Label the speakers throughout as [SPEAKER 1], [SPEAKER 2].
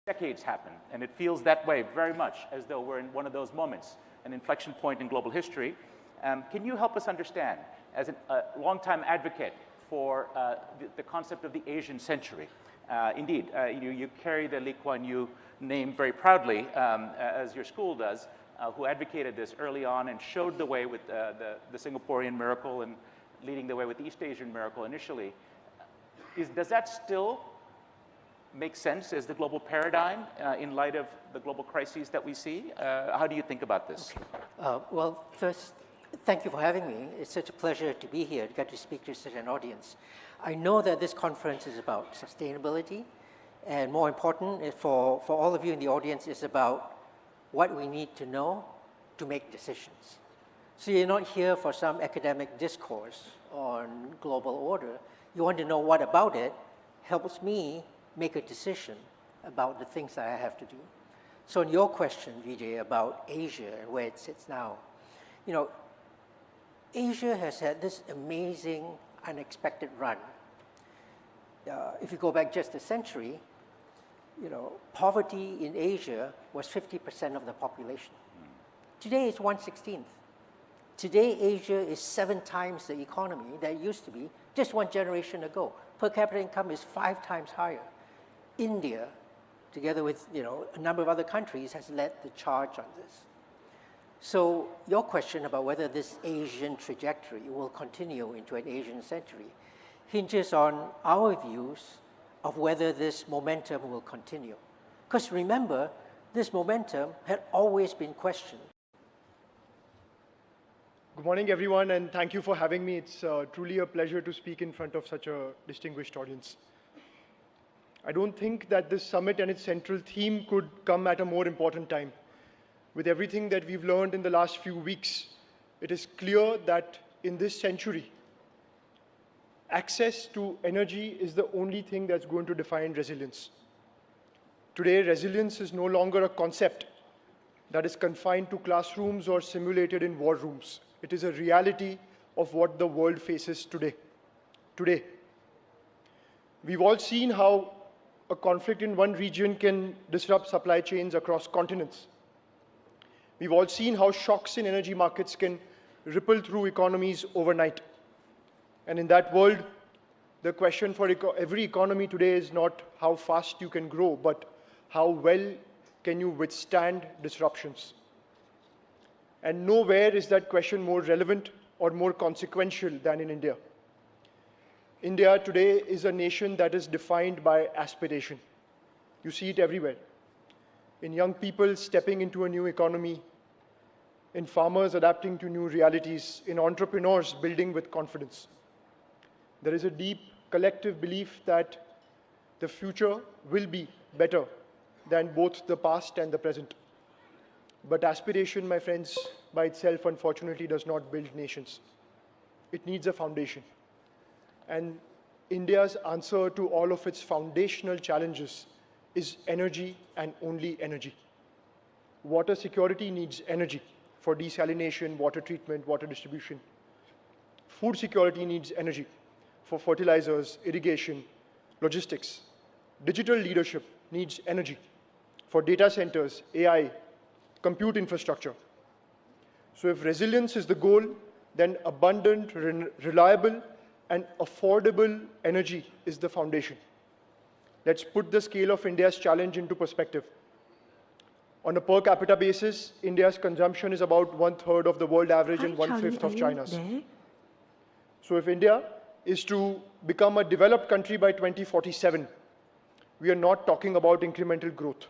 [SPEAKER 1] decades happen, and it feels that way very much, as though we're in one of those moments, an inflection point in global history. Can you help us understand, as a longtime advocate for the concept of the Asian century? Indeed, you carry the Lee Kuan Yew name very proudly, as your school does, who advocated this early on and showed the way with the Singaporean miracle and leading the way with the East Asian miracle initially. Does that still make sense as the global paradigm in light of the global crises that we see? How do you think about this?
[SPEAKER 2] Okay. Well, first, thank you for having me. It's such a pleasure to be here, to get to speak to such an audience. I know that this conference is about sustainability, and more important for all of you in the audience is about what we need to know to make decisions. So you're not here for some academic discourse on global order. You want to know what about it helps me make a decision about the things that I have to do. So in your question, Vijay, about Asia and where it sits now, you know, Asia has had this amazing, unexpected run. If you go back just a century, you know, poverty in Asia was 50% of the population. Today it's 1/16. Today Asia is 7 times the economy that it used to be just 1 generation ago. Per capita income is 5 times higher. India, together with a number of other countries, has led the charge on this. So your question about whether this Asian trajectory will continue into an Asian century hinges on our views of whether this momentum will continue. Because remember, this momentum had always been questioned.
[SPEAKER 3] Good morning, everyone, and thank you for having me. It's truly a pleasure to speak in front of such a distinguished audience. I don't think that this summit and its central theme could come at a more important time. With everything that we've learned in the last few weeks, it is clear that in this century, access to energy is the only thing that's going to define resilience. Today, resilience is no longer a concept that is confined to classrooms or simulated in war rooms. It is a reality of what the world faces today. We've all seen how a conflict in one region can disrupt supply chains across continents. We've all seen how shocks in energy markets can ripple through economies overnight. And in that world, the question for every economy today is not how fast you can grow, but how well can you withstand disruptions. And nowhere is that question more relevant or more consequential than in India. India today is a nation that is defined by aspiration. You see it everywhere. In young people stepping into a new economy, in farmers adapting to new realities, in entrepreneurs building with confidence. There is a deep collective belief that the future will be better than both the past and the present. But aspiration, my friends, by itself, unfortunately, does not build nations. It needs a foundation. And India's answer to all of its foundational challenges is energy and only energy. Water security needs energy for desalination, water treatment, water distribution. Food security needs energy for fertilizers, irrigation, logistics. Digital leadership needs energy for data centers, AI, compute infrastructure. So if resilience is the goal, then abundant, reliable, and affordable energy is the foundation. Let's put the scale of India's challenge into perspective. On a per capita basis, India's consumption is about 1/3 of the world average and 1/5 of China's. So if India is to become a developed country by 2047, we are not talking about incremental growth.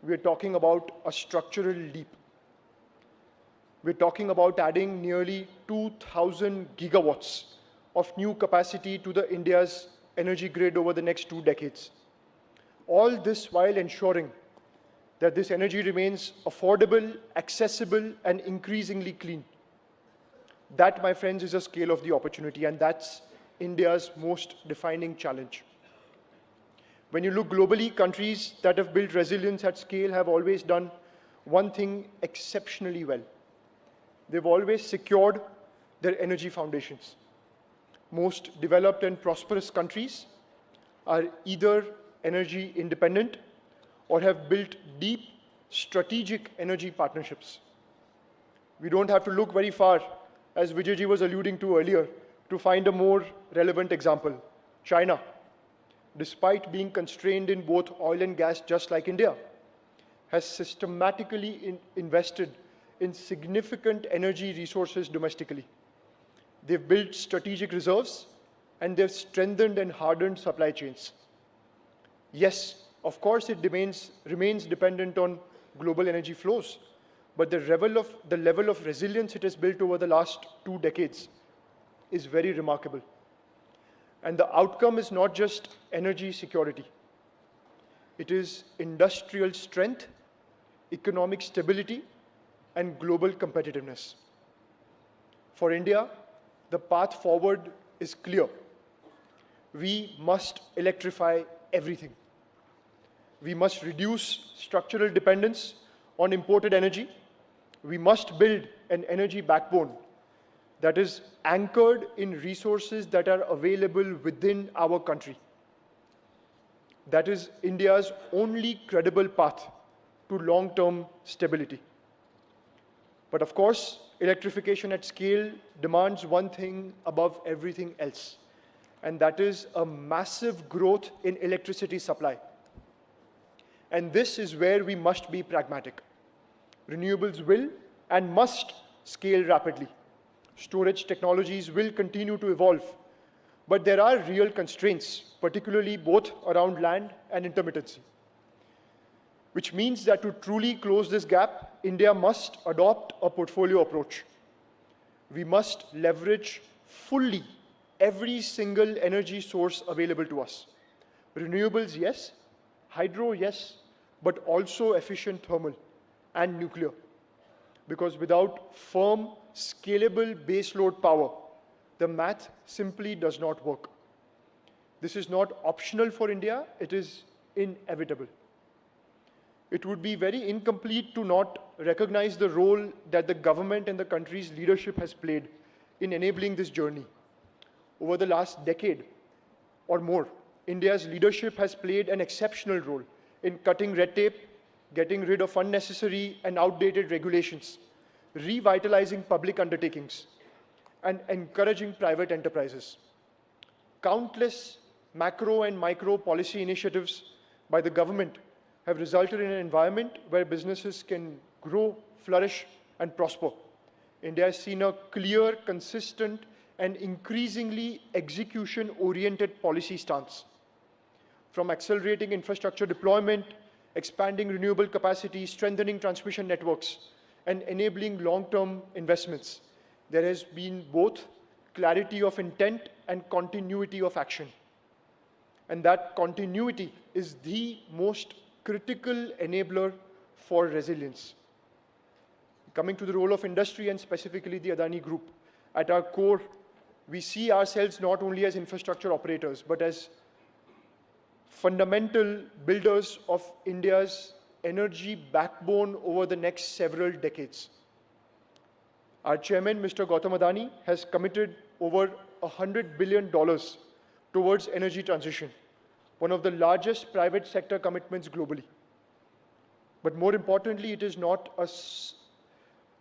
[SPEAKER 3] We are talking about a structural leap. We're talking about adding nearly 2,000 gigawatts of new capacity to the India's energy grid over the next 2 decades. All this while ensuring that this energy remains affordable, accessible, and increasingly clean. That, my friends, is the scale of the opportunity, and that's India's most defining challenge. When you look globally, countries that have built resilience at scale have always done one thing exceptionally well. They've always secured their energy foundations. Most developed and prosperous countries are either energy independent or have built deep strategic energy partnerships. We don't have to look very far, as Vijayji was alluding to earlier, to find a more relevant example. China, despite being constrained in both oil and gas just like India, has systematically invested in significant energy resources domestically. They've built strategic reserves, and they've strengthened and hardened supply chains. Yes, of course, it remains dependent on global energy flows, but the level of resilience it has built over the last 2 decades is very remarkable. And the outcome is not just energy security. It is industrial strength, economic stability, and global competitiveness. For India, the path forward is clear. We must electrify everything. We must reduce structural dependence on imported energy. We must build an energy backbone that is anchored in resources that are available within our country. That is India's only credible path to long-term stability. But of course, electrification at scale demands one thing above everything else, and that is a massive growth in electricity supply. And this is where we must be pragmatic. Renewables will and must scale rapidly. Storage technologies will continue to evolve, but there are real constraints, particularly both around land and intermittency. Which means that to truly close this gap, India must adopt a portfolio approach. We must leverage fully every single energy source available to us. Renewables, yes. Hydro, yes. But also efficient thermal and nuclear. Because without firm, scalable baseload power, the math simply does not work. This is not optional for India, it is inevitable. It would be very incomplete to not recognize the role that the government and the country's leadership has played in enabling this journey. Over the last decade or more, India's leadership has played an exceptional role in cutting red tape, getting rid of unnecessary and outdated regulations, revitalizing public undertakings, and encouraging private enterprises. Countless macro and micro policy initiatives by the government have resulted in an environment where businesses can grow, flourish, and prosper. India has seen a clear, consistent, and increasingly execution-oriented policy stance. From accelerating infrastructure deployment, expanding renewable capacity, strengthening transmission networks, and enabling long-term investments, there has been both clarity of intent and continuity of action. And that continuity is the most critical enabler for resilience. Coming to the role of industry and specifically the Adani Group, at our core, we see ourselves not only as infrastructure operators, but as fundamental builders of India's energy backbone over the next several decades. Our chairman, Mr. Gautam Adani, has committed over $100 billion towards energy transition, one of the largest private sector commitments globally. But more importantly, it is not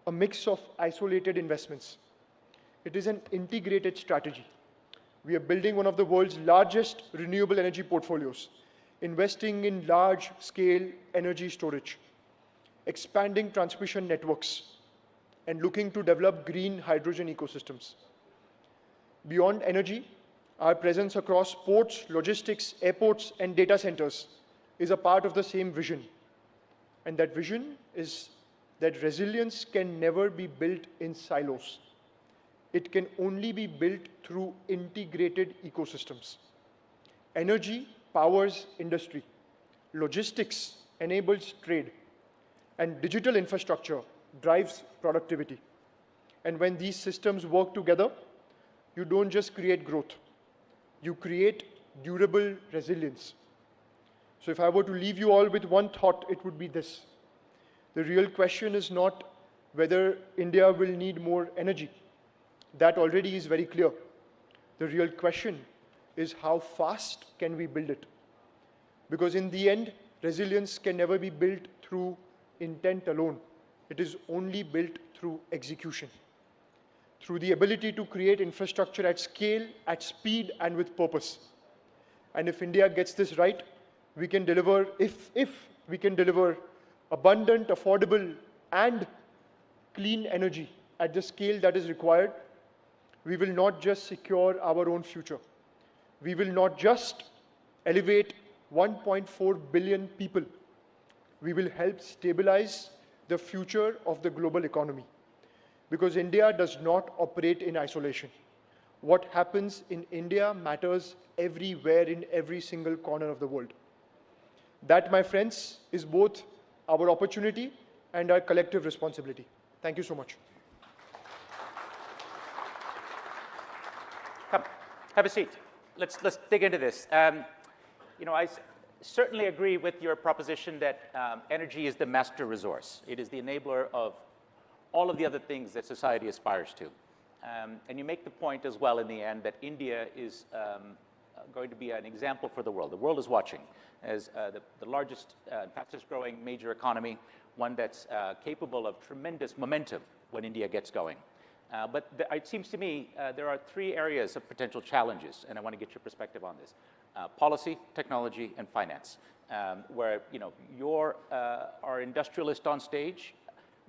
[SPEAKER 3] a mix of isolated investments. It is an integrated strategy. We are building one of the world's largest renewable energy portfolios, investing in large-scale energy storage, expanding transmission networks, and looking to develop green hydrogen ecosystems. Beyond energy, our presence across ports, logistics, airports, and data centers is a part of the same vision. And that vision is that resilience can never be built in silos. It can only be built through integrated ecosystems. Energy powers industry. Logistics enables trade. And digital infrastructure drives productivity. And when these systems work together, you don't just create growth. You create durable resilience. So if I were to leave you all with one thought, it would be this. The real question is not whether India will need more energy. That already is very clear. The real question is how fast can we build it? Because in the end, Resilience can never be built through intent alone. It is only built through execution, through the ability to create infrastructure at scale, at speed, and with purpose. And if India gets this right, we can deliver, if we can deliver abundant, affordable, and clean energy at the scale that is required, we will not just secure our own future. We will not just elevate 1.4 billion people. We will help stabilize the future of the global economy. Because India does not operate in isolation. What happens in India matters everywhere in every single corner of the world. That, my friends, is both our opportunity and our collective responsibility. Thank you so much.
[SPEAKER 1] Come, have a seat. Let's dig into this. I certainly agree with your proposition that energy is the master resource. It is the enabler of all of the other things that society aspires to. And you make the point as well in the end that India is going to be an example for the world. The world is watching as the largest, fastest growing major economy, one that's capable of tremendous momentum when India gets going. But it seems to me there are three areas of potential challenges, and I want to get your perspective on this. Policy, technology, and finance, where you're our industrialist on stage.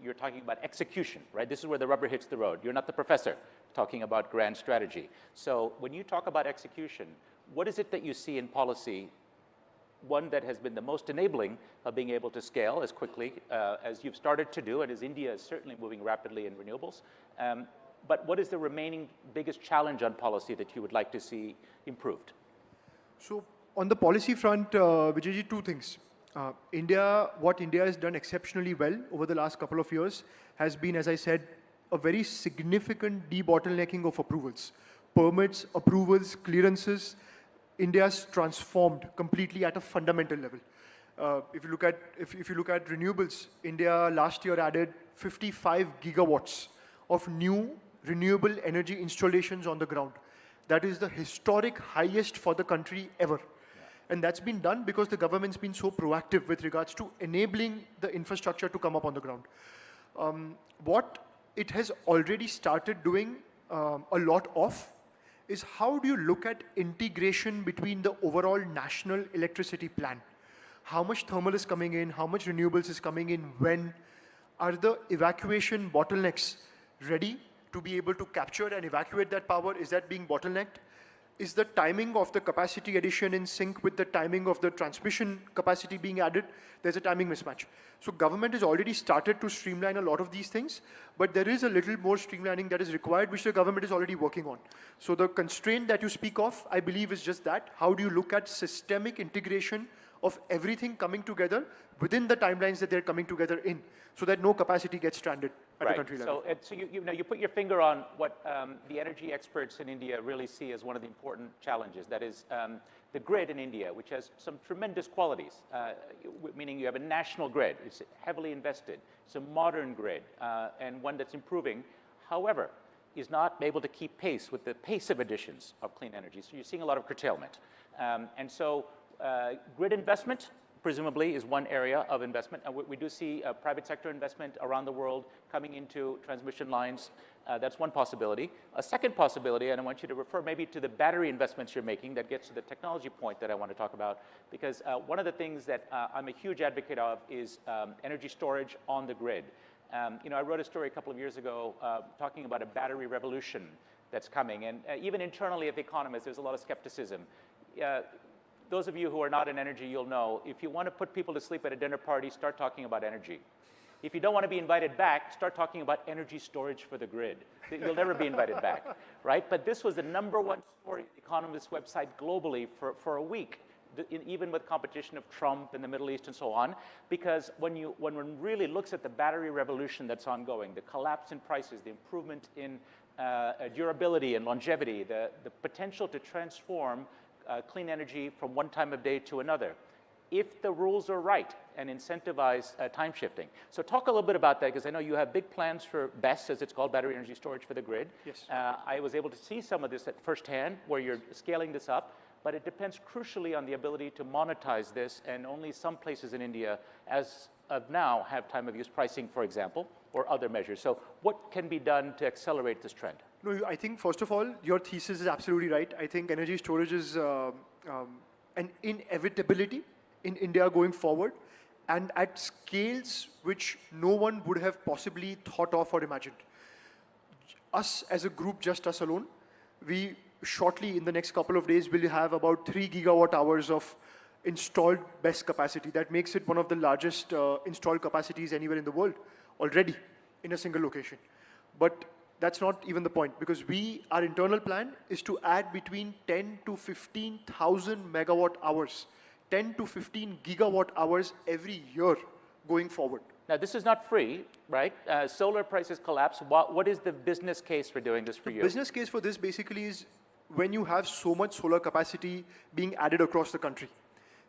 [SPEAKER 1] You're talking about execution, right? This is where the rubber hits the road. You're not the professor talking about grand strategy. So when you talk about execution, what is it that you see in policy, one that has been the most enabling of being able to scale as quickly as you've started to do, and as India is certainly moving rapidly in renewables? But what is the remaining biggest challenge on policy that you would like to see improved?
[SPEAKER 3] So on the policy front, Vijayji, two things. What India has done exceptionally well over the last couple of years has been, as I said, a very significant debottlenecking of approvals. Permits, approvals, clearances. India's transformed completely at a fundamental level. If you look at renewables, India last year added 55 gigawatts of new renewable energy installations on the ground. That is the historic highest for the country ever. And that's been done because the government's been so proactive with regards to enabling the infrastructure to come up on the ground. What it has already started doing a lot of is how do you look at integration between the overall national electricity plan? How much thermal is coming in? How much renewables is coming in? When? Are the evacuation bottlenecks ready to be able to capture and evacuate that power? Is that being bottlenecked? Is the timing of the capacity addition in sync with the timing of the transmission capacity being added? There's a timing mismatch. So government has already started to streamline a lot of these things, but there is a little more streamlining that is required, which the government is already working on. So the constraint that you speak of, I believe, is just that. How do you look at systemic integration of everything coming together within the timelines that they're coming together in, so that no capacity gets stranded at the country level?
[SPEAKER 1] So you put your finger on what the energy experts in India really see as one of the important challenges. That is the grid in India, which has some tremendous qualities, meaning you have a national grid. It's heavily invested. It's a modern grid, and one that's improving. However, is not able to keep pace with the pace of additions of clean energy. So you're seeing a lot of curtailment. And so grid investment, presumably, is one area of investment. We do see private sector investment around the world coming into transmission lines. That's one possibility. A second possibility, and I want you to refer maybe to the battery investments you're making, that gets to the technology point that I want to talk about, because one of the things that I'm a huge advocate of is energy storage on the grid. I wrote a story a couple of years ago talking about a battery revolution that's coming, and even internally at The Economist, there's a lot of skepticism. Those of you who are not in energy, you'll know, if you want to put people to sleep at a dinner party, start talking about energy. If you don't want to be invited back, start talking about energy storage for the grid. You'll never be invited back, right? But this was the #1 story on The Economist website globally for a week, even with competition of Trump in the Middle East and so on, because when one really looks at the battery revolution that's ongoing, the collapse in prices, the improvement in durability and longevity, the potential to transform clean energy from one time of day to another, if the rules are right and incentivize time shifting. So talk a little bit about that, because I know you have big plans for BESS, as it's called, battery energy storage for the grid.
[SPEAKER 3] Yes.
[SPEAKER 1] I was able to see some of this at firsthand, where you're scaling this up. but it depends crucially on the ability to monetize this, and only some places in India, as of now, have time of use pricing, for example, or other measures. So what can be done to accelerate this trend?
[SPEAKER 3] No, I think, first of all, your thesis is absolutely right. I think energy storage is an inevitability in India going forward, and at scales which no one would have possibly thought of or imagined. Us as a group, just us alone, we shortly, in the next couple of days, will have about 3 gigawatt hours of installed BESS capacity. That makes it one of the largest installed capacities anywhere in the world already in a single location. But that's not even the point, because our internal plan is to add between 10 to 15,000 megawatt hours, 10 to 15 gigawatt hours every year going forward.
[SPEAKER 1] Now, this is not free, right? Solar prices collapse. What is the business case for doing this for you?
[SPEAKER 3] The business case for this basically is when you have so much solar capacity being added across the country.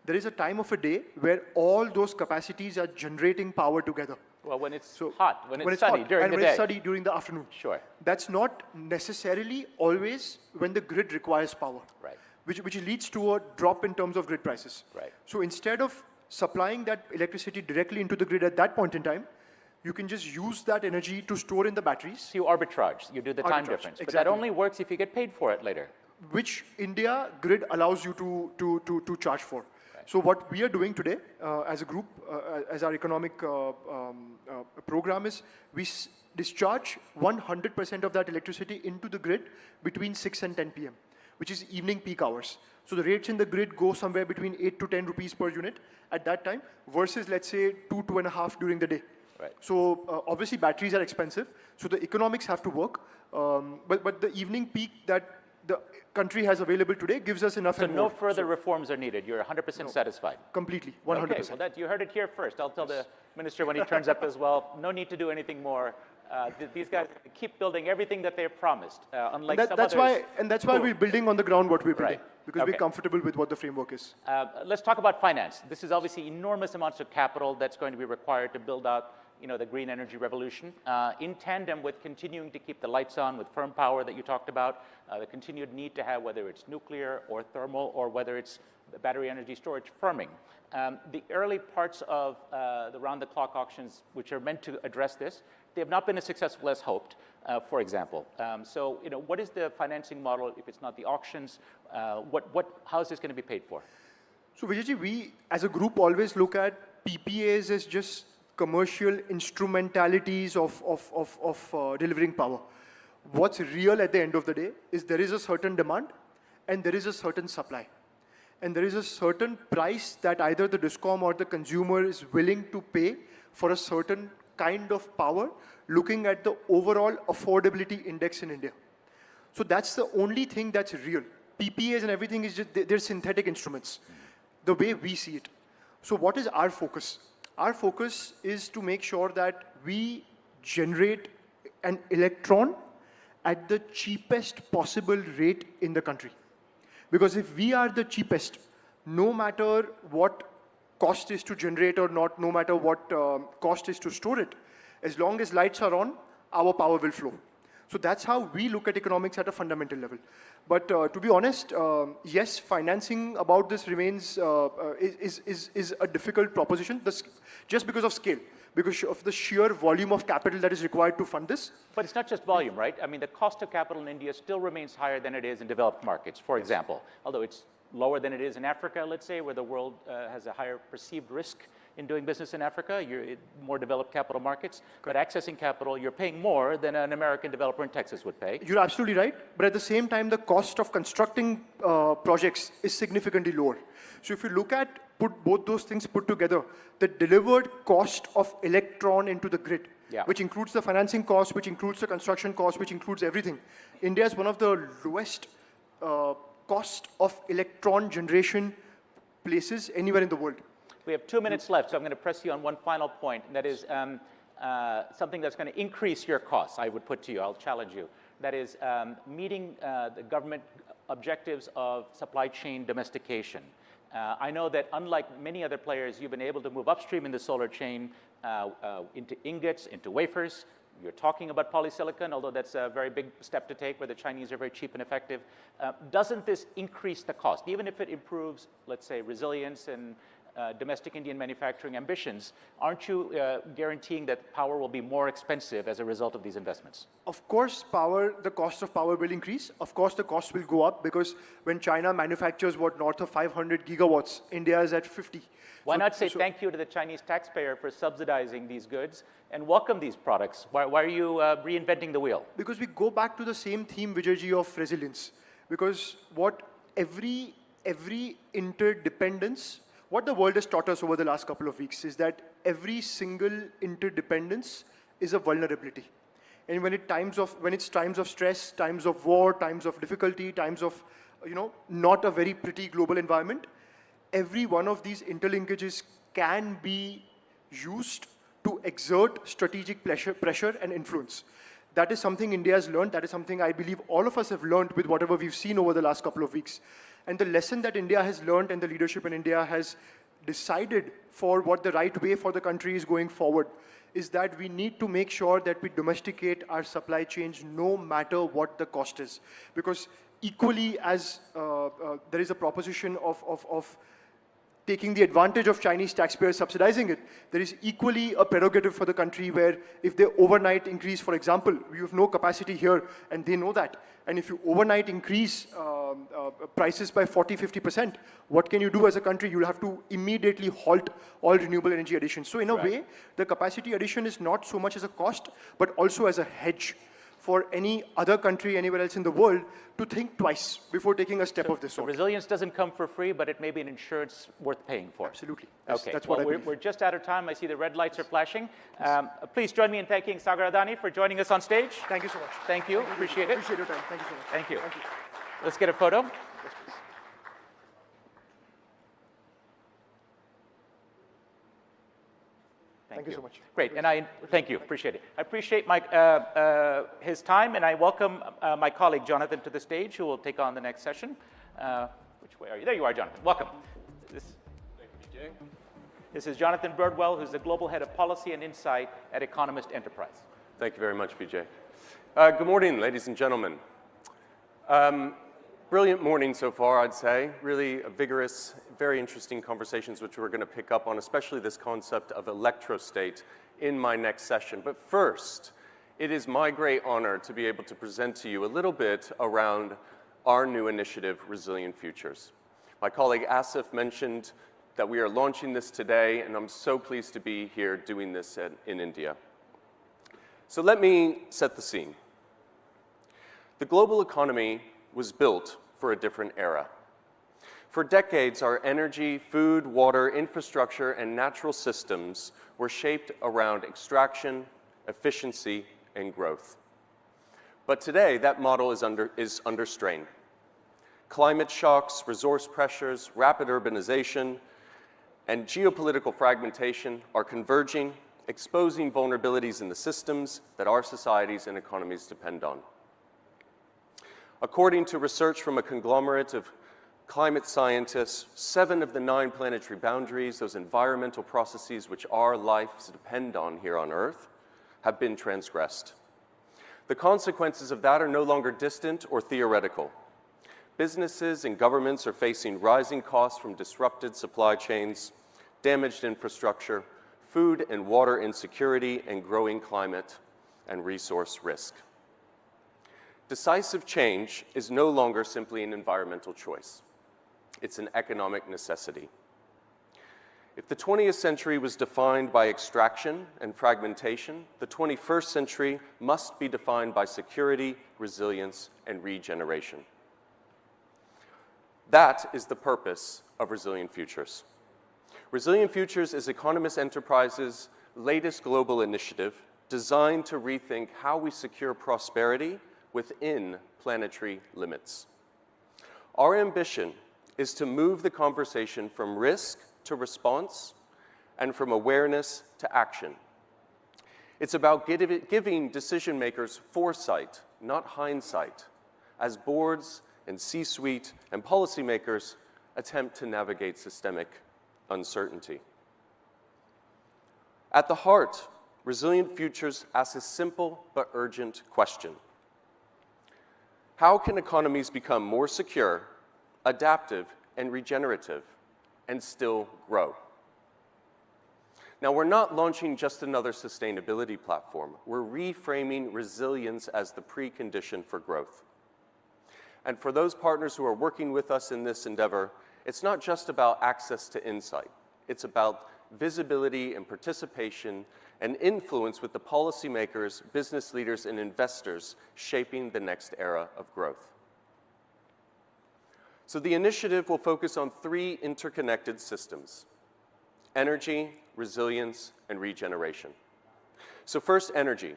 [SPEAKER 3] There is a time of a day where all those capacities are generating power together.
[SPEAKER 1] Well, when it's hot, when it's sunny
[SPEAKER 3] hot,
[SPEAKER 1] during
[SPEAKER 3] and
[SPEAKER 1] the
[SPEAKER 3] when
[SPEAKER 1] day.
[SPEAKER 3] it's sunny during the afternoon.
[SPEAKER 1] Sure.
[SPEAKER 3] That's not necessarily always when the grid requires power.
[SPEAKER 1] Right.
[SPEAKER 3] Which leads to a drop in terms of grid prices.
[SPEAKER 1] Right.
[SPEAKER 3] So instead of supplying that electricity directly into the grid at that point in time, you can just use that energy to store in the batteries.
[SPEAKER 1] So you arbitrage, you do the time difference.
[SPEAKER 3] Exactly.
[SPEAKER 1] But that only works if you get paid for it later.
[SPEAKER 3] Which India grid allows you to charge for. Right. So what we are doing today as a group, as our economic program is, we discharge 100% of that electricity into the grid between 6 and 10 p.m., which is evening peak hours. So the rates in the grid go somewhere between 8 to 10 rupees per unit at that time versus, let's say, 2.5 during the day.
[SPEAKER 1] Right.
[SPEAKER 3] So obviously batteries are expensive, so the economics have to work. But the evening peak that the country has available today gives us enough.
[SPEAKER 1] So no further reforms are needed. You're 100% satisfied.
[SPEAKER 3] Completely, 100%.
[SPEAKER 1] Okay, well, you heard it here first. I'll tell the minister when he turns up as well. No need to do anything more. These guys keep building everything that they've promised, unlike some others.
[SPEAKER 3] That's why we're building on the ground what we're building,
[SPEAKER 1] Right.
[SPEAKER 3] because we're comfortable with what the framework is.
[SPEAKER 1] Let's talk about finance. This is obviously enormous amounts of capital that's going to be required to build out the green energy revolution, in tandem with continuing to keep the lights on with firm power that you talked about, the continued need to have, whether it's nuclear or thermal or whether it's battery energy storage firming. The early parts of the round-the-clock auctions, which are meant to address this, they have not been as successful as hoped, for example. So, what is the financing model if it's not the auctions? How is this going to be paid for?
[SPEAKER 3] So, Vijayji, we as a group always look at PPAs as just commercial instrumentalities of delivering power. What's real at the end of the day is there is a certain demand and there is a certain supply. And there is a certain price that either the DISCOM or the consumer is willing to pay for a certain kind of power, looking at the overall affordability index in India. So that's the only thing that's real. PPAs and everything is just, they're synthetic instruments, the way we see it. So what is our focus? Our focus is to make sure that we generate an electron at the cheapest possible rate in the country. Because if we are the cheapest, no matter what cost is to generate or not, no matter what cost is to store it, as long as lights are on, our power will flow. So that's how we look at economics at a fundamental level. But to be honest, yes, financing about this remains is a difficult proposition, just because of scale, because of the sheer volume of capital that is required to fund this.
[SPEAKER 1] But it's not just volume, right? I mean, the cost of capital in India still remains higher than it is in developed markets, for example, although it's lower than it is in Africa, let's say, where the world has a higher perceived risk in doing business in Africa. You're in more developed capital markets. But accessing capital, you're paying more than an American developer in Texas would pay.
[SPEAKER 3] You're absolutely right. But at the same time, the cost of constructing projects is significantly lower. So if you look at both those things put together, the delivered cost of electron into the grid, which includes the financing cost, which includes the construction cost, which includes everything. India is one of the lowest cost of electron generation places anywhere in the world.
[SPEAKER 1] We have 2 minutes left, so I'm going to press you on one final point, and that is something that's going to increase your costs, I would put to you. I'll challenge you. That is meeting the government objectives of supply chain domestication. I know that unlike many other players, you've been able to move upstream in the solar chain into ingots, into wafers. You're talking about polysilicon, although that's a very big step to take where the Chinese are very cheap and effective. Doesn't this increase the cost? Even if it improves, let's say, resilience and domestic Indian manufacturing ambitions, aren't you guaranteeing that power will be more expensive as a result of these investments?
[SPEAKER 3] Of course, the cost of power will increase. Of course, the cost will go up because when China manufactures north of 500 gigawatts, India is at 50.
[SPEAKER 1] Why not say thank you to the Chinese taxpayer for subsidizing these goods and welcome these products? Why are you reinventing the wheel?
[SPEAKER 3] Because we go back to the same theme, Vijayji, of resilience. Because what every interdependence, what the world has taught us over the last couple of weeks is that every single interdependence is a vulnerability. And when it's times of stress, times of war, times of difficulty, times of, not a very pretty global environment, every one of these interlinkages can be used to exert strategic pressure and influence. That is something India has learned. That is something I believe all of us have learned with whatever we've seen over the last couple of weeks. And the lesson that India has learned and the leadership in India has decided for what the right way for the country is going forward is that we need to make sure that we domesticate our supply chains no matter what the cost is. Because equally as there is a proposition of taking the advantage of Chinese taxpayers subsidizing it, there is equally a prerogative for the country where if they overnight increase, for example, we have no capacity here and they know that. And if you overnight increase prices by 40, 50%, what can you do as a country? You'll have to immediately halt all renewable energy additions. So in a way, the capacity addition is not so much as a cost, but also as a hedge for any other country anywhere else in the world to think twice before taking a step of this sort.
[SPEAKER 1] So resilience doesn't come for free, but it may be an insurance worth paying for.
[SPEAKER 3] Absolutely.
[SPEAKER 1] Okay.
[SPEAKER 3] That's what I believe.
[SPEAKER 1] We're just out of time. I see the red lights are flashing. Please join me in thanking Sagar Adani for joining us on stage.
[SPEAKER 3] Thank you so much.
[SPEAKER 1] Thank you. Appreciate it.
[SPEAKER 3] Appreciate your time. Thank you so much.
[SPEAKER 1] Thank you.
[SPEAKER 3] Thank you.
[SPEAKER 1] Let's get a photo.
[SPEAKER 3] Thank you so much.
[SPEAKER 1] Great, and thank you, appreciate it. I appreciate his time, and I welcome my colleague Jonathan to the stage, who will take on the next session. Which way are you? There you are, Jonathan. Welcome.
[SPEAKER 4] Thank you, Vijay.
[SPEAKER 1] This is Jonathan Birdwell, who's the Global Head of Policy and Insight at Economist Enterprise.
[SPEAKER 4] Thank you very much, Vijay. Good morning, ladies and gentlemen. Brilliant morning so far, I'd say. Really vigorous, very interesting conversations which we're going to pick up on, especially this concept of electrostate in my next session. But first, it is my great honor to be able to present to you a little bit around our new initiative, Resilient Futures. My colleague Asif mentioned that we are launching this today, and I'm so pleased to be here doing this in India. So let me set the scene. The global economy was built for a different era. For decades, our energy, food, water, infrastructure, and natural systems were shaped around extraction, efficiency, and growth. But today, that model is under strain. Climate shocks, resource pressures, rapid urbanization, and geopolitical fragmentation are converging, exposing vulnerabilities in the systems that our societies and economies depend on. According to research from a conglomerate of climate scientists, 7 of the 9 planetary boundaries, those environmental processes which our lives depend on here on Earth, have been transgressed. The consequences of that are no longer distant or theoretical. Businesses and governments are facing rising costs from disrupted supply chains, damaged infrastructure, food and water insecurity, and growing climate and resource risk. Decisive change is no longer simply an environmental choice. It's an economic necessity. If the 20th century was defined by extraction and fragmentation, the 21st century must be defined by security, resilience, and regeneration. That is the purpose of Resilient Futures. Resilient Futures is Economist Enterprise's latest global initiative designed to rethink how we secure prosperity within planetary limits. Our ambition is to move the conversation from risk to response and from awareness to action. It's about giving decision makers foresight, not hindsight, as boards and C-suite and policymakers attempt to navigate systemic uncertainty. At the heart Resilient Futures asks a simple but urgent question. How can economies become more secure, adaptive, and regenerative, and still grow? Now, we're not launching just another sustainability platform. We're reframing resilience as the precondition for growth. And for those partners who are working with us in this endeavor, it's not just about access to insight. It's about visibility and participation and influence with the policymakers, business leaders, and investors shaping the next era of growth. So the initiative will focus on 3 interconnected systems: energy, resilience, and regeneration. So first, energy.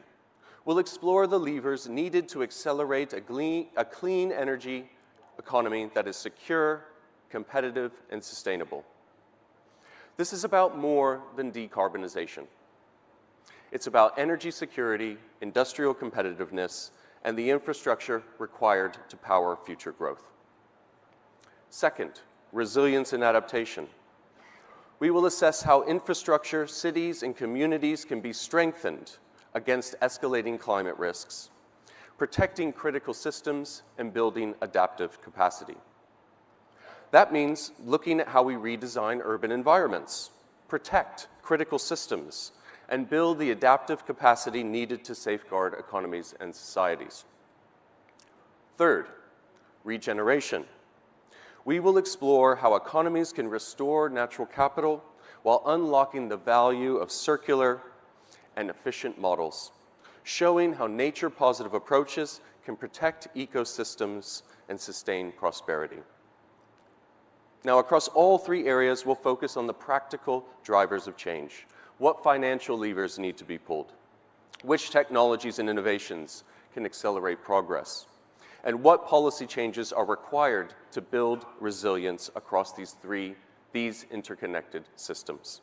[SPEAKER 4] We'll explore the levers needed to accelerate a clean energy economy that is secure, competitive, and sustainable. This is about more than decarbonization. It's about energy security, industrial competitiveness, and the infrastructure required to power future growth. Second, resilience and adaptation. We will assess how infrastructure, cities, and communities can be strengthened against escalating climate risks, protecting critical systems, and building adaptive capacity. That means looking at how we redesign urban environments, protect critical systems, and build the adaptive capacity needed to safeguard economies and societies. Third, regeneration. We will explore how economies can restore natural capital while unlocking the value of circular and efficient models, showing how nature-positive approaches can protect ecosystems and sustain prosperity. Now, across all 3 areas, we'll focus on the practical drivers of change. What financial levers need to be pulled? Which technologies and innovations can accelerate progress? And what policy changes are required to build resilience across these interconnected systems?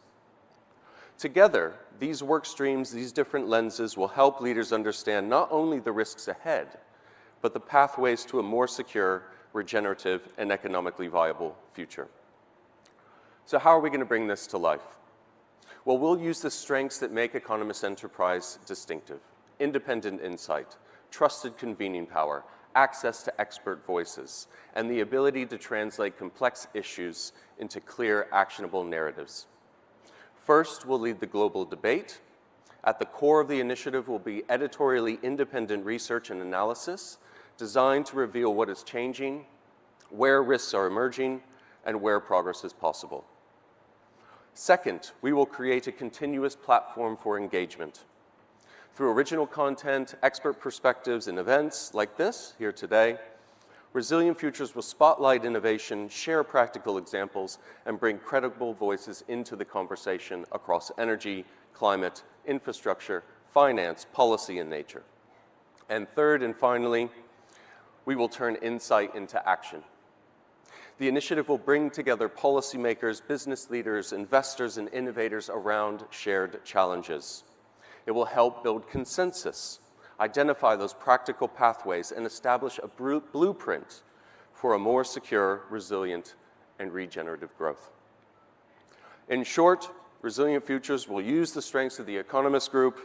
[SPEAKER 4] Together, these work streams, these different lenses will help leaders understand not only the risks ahead, but the pathways to a more secure, regenerative, and economically viable future. So how are we going to bring this to life? Well, we'll use the strengths that make Economist Enterprise distinctive: independent insight, trusted convening power, access to expert voices, and the ability to translate complex issues into clear, actionable narratives. First, we'll lead the global debate. At the core of the initiative will be editorially independent research and analysis designed to reveal what is changing, where risks are emerging, and where progress is possible. Second, we will create a continuous platform for engagement. Through original content, expert perspectives, and events like this here today, Resilient Futures will spotlight innovation, share practical examples, and bring credible voices into the conversation across energy, climate, infrastructure, finance, policy, and nature. And third and finally, we will turn insight into action. The initiative will bring together policymakers, business leaders, investors, and innovators around shared challenges. It will help build consensus, identify those practical pathways, and establish a blueprint for a more secure, resilient, and regenerative growth. In short, Resilient Futures will use the strengths of the Economist Group,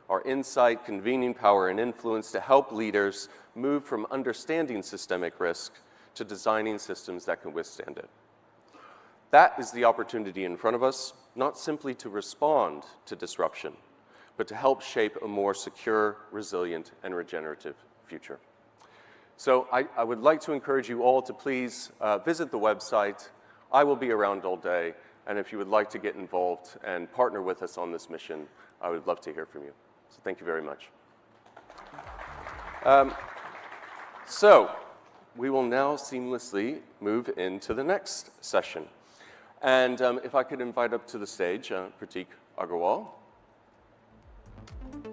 [SPEAKER 4] our insight, convening power, and influence to help leaders move from understanding systemic risk to designing systems that can withstand it. That is the opportunity in front of us, not simply to respond to disruption, but to help shape a more secure, resilient, and regenerative future. So I would like to encourage you all to please visit the website. I will be around all day, and if you would like to get involved and partner with us on this mission, I would love to hear from you. So thank you very much. So we will now seamlessly move into the next session. And if I could invite up to the stage Pratik Agarwal. Thank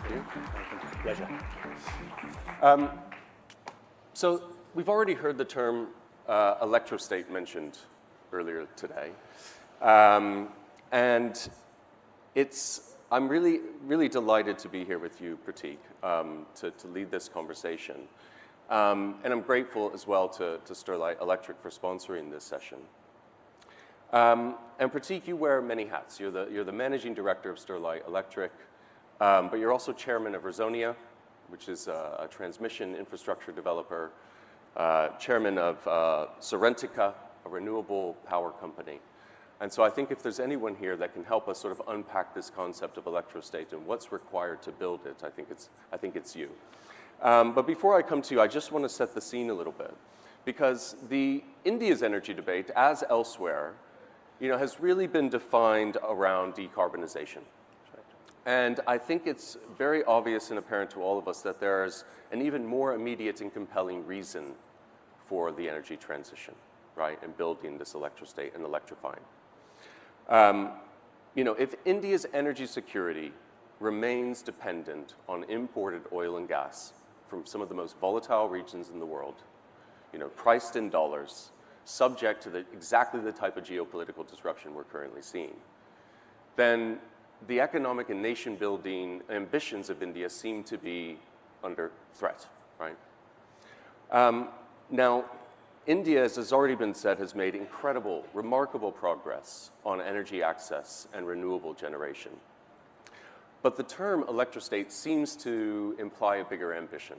[SPEAKER 4] you.
[SPEAKER 1] Pleasure.
[SPEAKER 4] So we've already heard the term electrostate mentioned earlier today. And I'm really delighted to be here with you, Pratik, to lead this conversation. And I'm grateful as well to Sterlite Electric for sponsoring this session. And Pratik, you wear many hats. You're the managing director of Sterlite Electric, but you're also chairman of Resonia, which is a transmission infrastructure developer, chairman of Serentica, a renewable power company. And so I think if there's anyone here that can help us sort of unpack this concept of electrostate and what's required to build it, I think it's you. But before I come to you, I just want to set the scene a little bit, because India's energy debate, as elsewhere, has really been defined around decarbonization. And I think it's very obvious and apparent to all of us that there's an even more immediate and compelling reason for the energy transition, right, and building this electrostate and electrifying. If India's energy security remains dependent on imported oil and gas from some of the most volatile regions in the world, priced in dollars, subject to exactly the type of geopolitical disruption we're currently seeing, then the economic and nation-building ambitions of India seem to be under threat, right? Now, India, as has already been said, has made incredible, remarkable progress on energy access and renewable generation. But the term electrostate seems to imply a bigger ambition,